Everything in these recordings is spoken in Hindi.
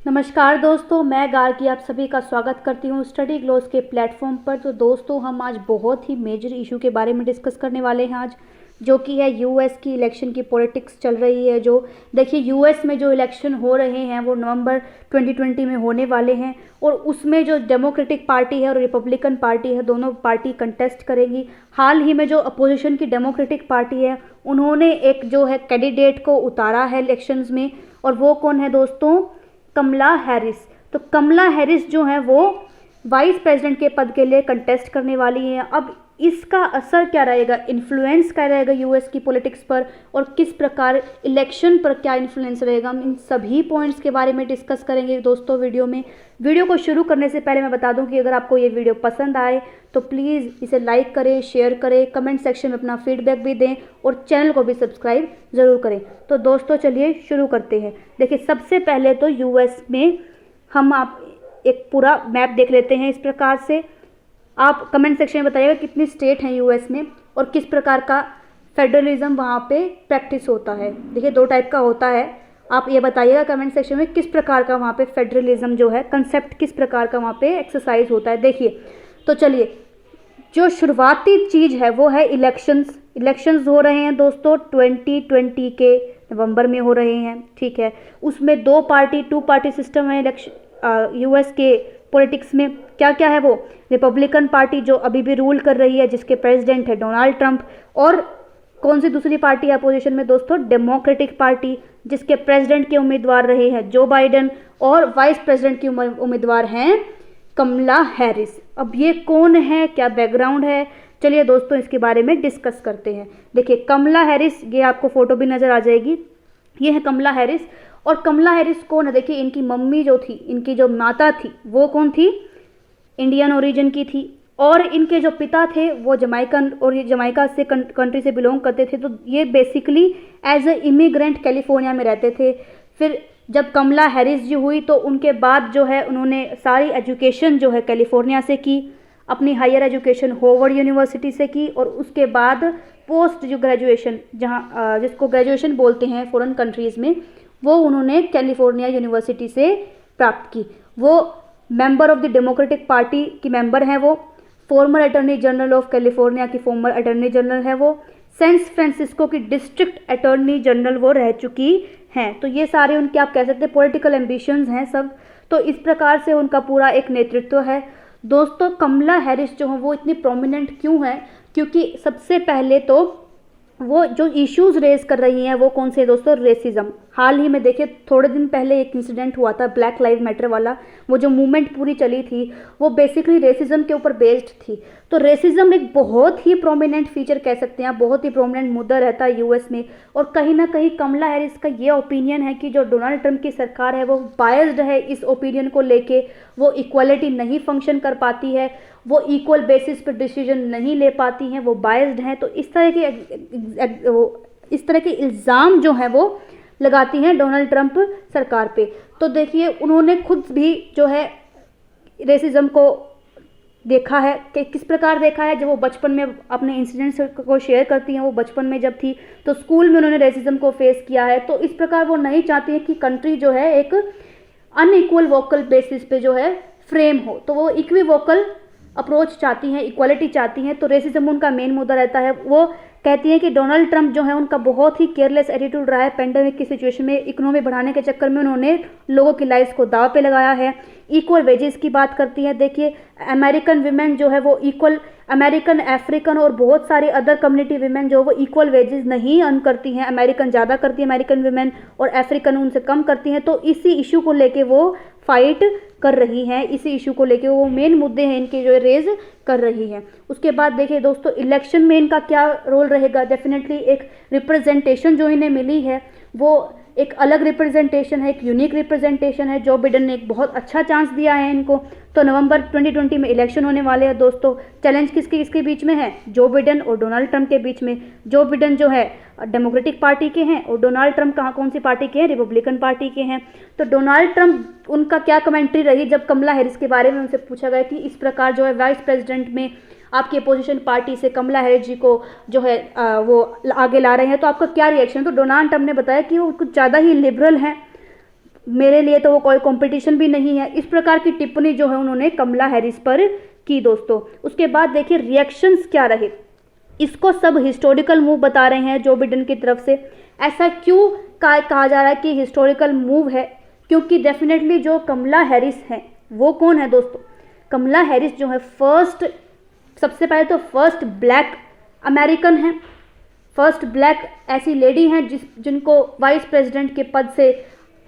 नमस्कार दोस्तों, मैं गार्गी आप सभी का स्वागत करती हूँ स्टडी ग्लोस के प्लेटफॉर्म पर। तो दोस्तों, हम आज बहुत ही मेजर इशू के बारे में डिस्कस करने वाले हैं आज, जो कि है यूएस की इलेक्शन की पॉलिटिक्स चल रही है। जो देखिए, यूएस में जो इलेक्शन हो रहे हैं वो नवंबर 2020 में होने वाले हैं, और उसमें जो डेमोक्रेटिक पार्टी है और रिपब्लिकन पार्टी है, दोनों पार्टी कंटेस्ट करेंगी। हाल ही में जो अपोजिशन की डेमोक्रेटिक पार्टी है, उन्होंने एक जो है कैंडिडेट को उतारा है इलेक्शंस में, और वो कौन है दोस्तों? कमला हैरिस। तो कमला हैरिस जो है वो वाइस प्रेसिडेंट के पद के लिए कंटेस्ट करने वाली हैं। अब इसका असर क्या रहेगा, इन्फ्लुएंस क्या रहेगा यूएस की पॉलिटिक्स पर, और किस प्रकार इलेक्शन पर क्या इन्फ्लुएंस रहेगा, हम इन सभी पॉइंट्स के बारे में डिस्कस करेंगे दोस्तों वीडियो में। वीडियो को शुरू करने से पहले मैं बता दूं कि अगर आपको ये वीडियो पसंद आए तो प्लीज़ इसे लाइक करें, शेयर करें, कमेंट सेक्शन में अपना फीडबैक भी दें, और चैनल को भी सब्सक्राइब ज़रूर करें। तो दोस्तों चलिए शुरू करते हैं। देखिए, सबसे पहले तो यूएस में हम आप एक पूरा मैप देख लेते हैं। इस प्रकार से आप कमेंट सेक्शन में बताइएगा कितनी स्टेट हैं यूएस में, और किस प्रकार का फेडरलिज्म वहाँ पे प्रैक्टिस होता है। देखिए, दो टाइप का होता है। आप ये बताइएगा कमेंट सेक्शन में किस प्रकार का वहाँ पे फेडरलिज्म जो है कंसेप्ट किस प्रकार का वहाँ पे एक्सरसाइज होता है। देखिए, तो चलिए, जो शुरुआती चीज़ है वो है इलेक्शंस हो रहे हैं दोस्तों 2020 के नवंबर में हो रहे हैं, ठीक है। उसमें टू पार्टी सिस्टम है यूएस के पॉलिटिक्स में। क्या क्या है वो? रिपब्लिकन पार्टी जो अभी भी रूल कर रही है, जिसके प्रेसिडेंट है डोनाल्ड ट्रंप, और कौन सी दूसरी पार्टी है अपोजिशन में दोस्तों? डेमोक्रेटिक पार्टी, जिसके प्रेसिडेंट के उम्मीदवार रहे हैं जो बाइडेन, और वाइस प्रेसिडेंट की उम्मीदवार हैं कमला हैरिस। अब ये कौन है, क्या बैकग्राउंड है, चलिए दोस्तों इसके बारे में डिस्कस करते हैं। देखिए, कमला हैरिस, ये आपको फोटो भी नज़र आ जाएगी, ये है कमला हैरिस। और कमला हैरिस कौन है? देखिए, इनकी मम्मी जो थी, इनकी जो माता थी, वो कौन थी? इंडियन ओरिजिन की थी, और इनके जो पिता थे वो जमाइकन, और ये जमाइका से कंट्री से बिलोंग करते थे। तो ये basically as a immigrant California में रहते थे। फिर जब कमला हैरिस जी हुई तो उनके बाद जो है उन्होंने सारी एजुकेशन जो है कैलिफोर्निया से की, अपनी हायर एजुकेशन होवर्ड यूनिवर्सिटी से की, और उसके बाद पोस्ट जो ग्रेजुएशन, जहाँ जिसको ग्रेजुएशन बोलते हैं फॉरेन कंट्रीज़ में, वो उन्होंने कैलिफोर्निया यूनिवर्सिटी से प्राप्त की। वो member of the democratic party की मेंबर हैं। वो farmer attorney general of California की फॉर्मर अटॉर्नी जनरल है। वो सैन फ्रांसिस्को की डिस्ट्रिक्ट अटॉर्नी जनरल वो रह चुकी हैं। तो ये सारे उनके, आप कह सकते हैं, पॉलिटिकल एम्बिशंस हैं सब। तो इस प्रकार से उनका पूरा एक नेतृत्व है दोस्तों। कमला हैरिस जो है वो इतनी प्रोमिनेंट क्यों है? क्योंकि सबसे पहले तो वो जो इश्यूज रेज कर रही हैं वो कौन से दोस्तों? रेसिज्म। हाल ही में देखिए, थोड़े दिन पहले एक इंसिडेंट हुआ था ब्लैक लाइव मैटर वाला। वो जो मूवमेंट पूरी चली थी वो बेसिकली रेसिज्म के ऊपर बेस्ड थी। तो रेसिज्म एक बहुत ही प्रोमिनेंट फीचर कह सकते हैं, बहुत ही प्रोमिनेंट मुद्दा रहता है यूएस में। और कहीं ना कहीं कमला हैरिस का ये ओपिनियन है कि जो डोनाल्ड ट्रंप की सरकार है वो बायस्ड है इस ओपिनियन को लेके। वो इक्वालिटी नहीं फंक्शन कर पाती है, वो इक्वल बेसिस पर डिसीजन नहीं ले पाती हैं, वो बायस्ड हैं। तो इस तरह के इल्ज़ाम जो हैं वो लगाती हैं डोनाल्ड ट्रंप सरकार पे। तो देखिए, उन्होंने खुद भी जो है रेसिज्म को देखा है कि किस प्रकार देखा है। जब वो बचपन में अपने इंसिडेंट्स को शेयर करती हैं, वो बचपन में जब थी तो स्कूल में उन्होंने रेसिज्म को फेस किया है। तो इस प्रकार वो नहीं चाहती है कि कंट्री जो है एक अनइक्वल वोकल बेसिस पे जो है फ्रेम हो। तो वो इक्विवोकल अप्रोच चाहती हैं, इक्वालिटी चाहती हैं। तो रेसिज्म उनका मेन मुद्दा रहता है। वो कहती हैं कि डोनाल्ड ट्रंप जो है उनका बहुत ही केयरलेस एटीट्यूड रहा है। पेंडेमिक की सिचुएशन में इकोनॉमी बढ़ाने के चक्कर में उन्होंने लोगों की लाइफ को दाव पे लगाया है। इक्वल वेजेस की बात करती है। देखिए, अमेरिकन वीमेन जो है वो इक्वल, अमेरिकन, अफ्रीकन और बहुत सारी अदर कम्युनिटी वीमेन जो वो इक्वल वेजेस नहीं अर्न करती हैं। अमेरिकन ज़्यादा करती है अमेरिकन वीमेन, और अफ्रीकन उनसे कम करती हैं। तो इसी इशू को लेके वो फाइट कर रही हैं, इसी इशू को लेके वो मेन मुद्दे हैं इनके जो रेज कर रही हैं। उसके बाद देखिए दोस्तों, इलेक्शन में इनका क्या रोल रहेगा? डेफिनेटली एक रिप्रेजेंटेशन जो इन्हें मिली है वो एक अलग रिप्रेजेंटेशन है, एक यूनिक रिप्रेजेंटेशन है। जो बिडेन ने एक बहुत अच्छा चांस दिया है इनको। तो नवंबर 2020 में इलेक्शन होने वाले हैं दोस्तों। चैलेंज किसके बीच में है? जो बिडेन और डोनाल्ड ट्रंप के बीच में। जो बिडेन जो है डेमोक्रेटिक पार्टी के हैं, और डोनाल्ड ट्रंप कौन सी पार्टी के हैं? रिपब्लिकन पार्टी के हैं। तो डोनाल्ड ट्रंप, उनका क्या कमेंट्री रही जब कमला हैरिस के बारे में उनसे पूछा गया कि इस प्रकार जो है वाइस प्रेसिडेंट में आपकी अपोजिशन पार्टी से कमला हैरिस जी को जो है वो आगे ला रहे हैं, तो आपका क्या रिएक्शन? तो डोनाल्ड ट्रंप ने बताया कि वो कुछ ज़्यादा ही लिबरल हैं, मेरे लिए तो वो कोई कंपटीशन भी नहीं है। इस प्रकार की टिप्पणी जो है उन्होंने कमला हैरिस पर की दोस्तों। उसके बाद देखिए रिएक्शंस क्या रहे। इसको सब हिस्टोरिकल मूव बता रहे हैं जो बिडेन की तरफ से। ऐसा क्यों कहा जा रहा है कि हिस्टोरिकल मूव है? क्योंकि डेफिनेटली जो कमला हैरिस हैं वो कौन है दोस्तों? कमला हैरिस जो है सबसे पहले तो फर्स्ट ब्लैक अमेरिकन है, फर्स्ट ब्लैक ऐसी लेडी हैं जिनको वाइस प्रेसिडेंट के पद से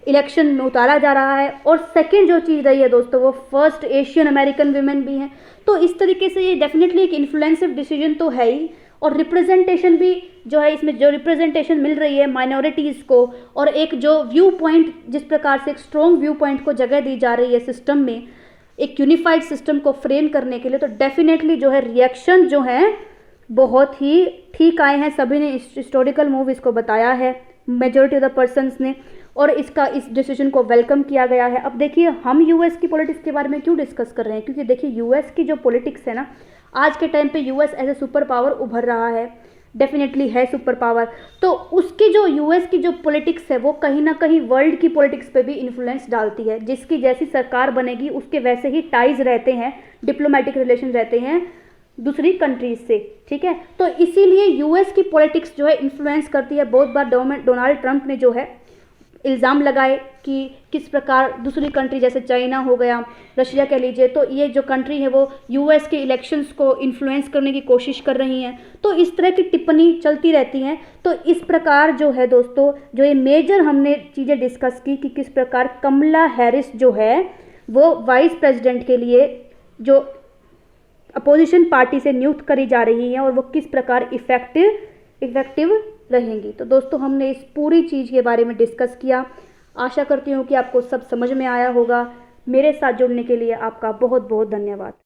इलेक्शन में उतारा जा रहा है। और सेकंड जो चीज़ रही है दोस्तों वो फर्स्ट एशियन अमेरिकन वीमेन भी हैं। तो इस तरीके से ये डेफिनेटली एक इन्फ्लुएंसिव डिसीजन तो है ही, और रिप्रेजेंटेशन भी जो है, इसमें जो रिप्रेजेंटेशन मिल रही है माइनॉरिटीज़ को, और एक जो व्यू पॉइंट, जिस प्रकार से एक स्ट्रॉन्ग व्यू पॉइंट को जगह दी जा रही है सिस्टम में, एक यूनिफाइड सिस्टम को फ्रेम करने के लिए, तो डेफिनेटली जो है रिएक्शन जो है बहुत ही ठीक आए हैं। सभी ने हिस्टोरिकल मूव इसको बताया है, मेजॉरिटी ऑफ द पर्सन्स ने, और इस डिसीजन को वेलकम किया गया है। अब देखिए हम यूएस की पॉलिटिक्स के बारे में क्यों डिस्कस कर रहे हैं, क्योंकि देखिए यूएस की जो पॉलिटिक्स है ना, आज के टाइम पे US as a super power उभर रहा है, डेफिनेटली है सुपर पावर। तो उसकी जो यूएस की जो पॉलिटिक्स है वो कहीं ना कहीं वर्ल्ड की पॉलिटिक्स पे भी इन्फ्लुएंस डालती है। जिसकी जैसी सरकार बनेगी उसके वैसे ही टाइज रहते हैं, डिप्लोमेटिक रिलेशन रहते हैं दूसरी कंट्रीज से, ठीक है। तो इसीलिए यूएस की पॉलिटिक्स जो है इन्फ्लुएंस करती है। बहुत बार डोनाल्ड ट्रंप ने जो है इल्ज़ाम लगाए कि किस प्रकार दूसरी कंट्री जैसे चाइना हो गया, रशिया कह लीजिए, तो ये जो कंट्री है वो यूएस के इलेक्शंस को इन्फ्लुएंस करने की कोशिश कर रही हैं। तो इस तरह की टिप्पणी चलती रहती हैं। तो इस प्रकार जो है दोस्तों, जो ये मेजर हमने चीज़ें डिस्कस की कि किस प्रकार कमला हैरिस जो है वो वाइस प्रेसिडेंट के लिए जो अपोजिशन पार्टी से नियुक्त करी जा रही हैं और वो किस प्रकार इफेक्टिव रहेंगी। तो दोस्तों हमने इस पूरी चीज़ के बारे में डिस्कस किया। आशा करती हूँ कि आपको सब समझ में आया होगा। मेरे साथ जुड़ने के लिए आपका बहुत बहुत धन्यवाद।